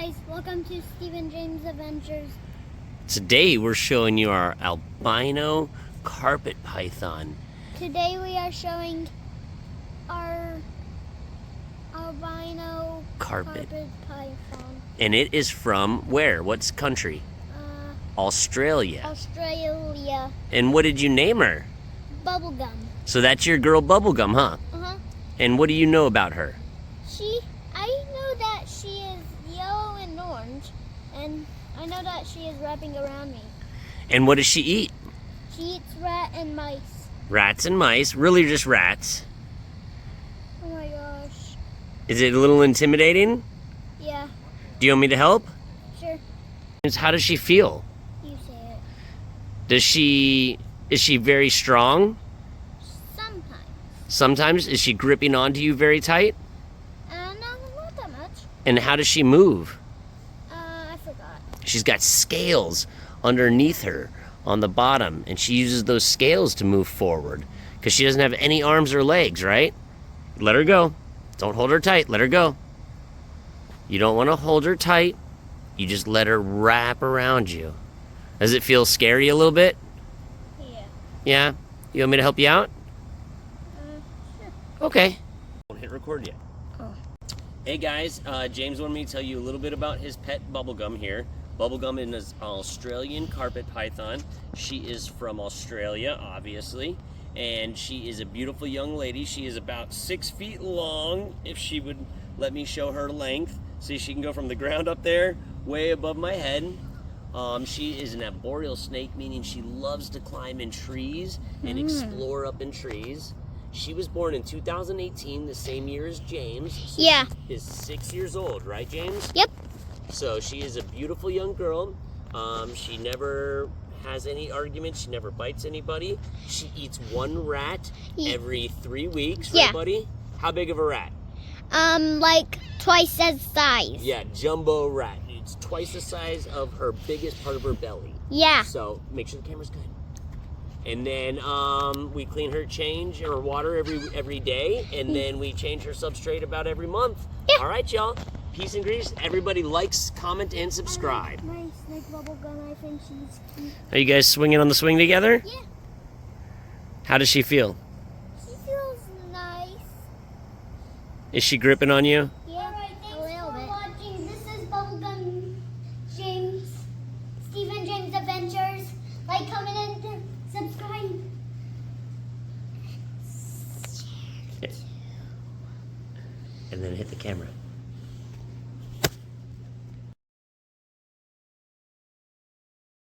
guys, welcome to Stephen James Adventures. Today we're showing you our albino carpet python. Today we are showing our albino Carpet. python. And it is from where? What's country? Australia. Australia. And what did you name her? Bubblegum. So that's your girl Bubblegum, huh? Uh-huh. And what do you know about her? I know that she is yellow and orange, and I know that she is wrapping around me. And what does she eat? She eats rat and mice. Rats and mice, really just rats. Oh my gosh. Is it a little intimidating? Yeah, Do you want me to help? sure. How does she feel? You say it. Is she very strong? Sometimes. Sometimes? Is she gripping onto you very tight? No, not that much. And how does she move? I forgot. She's got scales underneath her on the bottom, and she uses those scales to move forward because she doesn't have any arms or legs, right? Let her go. Don't hold her tight. Let her go. You don't want to hold her tight. You just let her wrap around you. Does it feel scary a little bit? Yeah. Yeah? You want me to help you out? Sure. Okay. Don't hit record yet. Oh. Hey guys, James wanted me to tell you a little bit about his pet Bubblegum here. Bubblegum is an Australian carpet python. She is from Australia, obviously, and she is a beautiful young lady. She is about 6 feet long, if she would let me show her length. See, she can go from the ground up there, way above my head. She is an arboreal snake, meaning she loves to climb in trees and explore up in trees. She was born in 2018, the same year as James. So Yeah. She is 6 years old, right, James? Yep. So she is a beautiful young girl. She never has any arguments. She never bites anybody. She eats one rat every 3 weeks, right, Yeah. buddy? How big of a rat? Like twice as size. Yeah, jumbo rat. It's twice the size of her biggest part of her belly. Yeah. So make sure the camera's good. And then we clean her, change her water every day, and then we change her substrate about every month. Yeah. All right, y'all. Peace and grease. Everybody likes, comment, and subscribe. My snake Bubblegum, I think she's cute. Are you guys swinging on the swing together? Yeah. How does she feel? She feels nice. Is she gripping on you?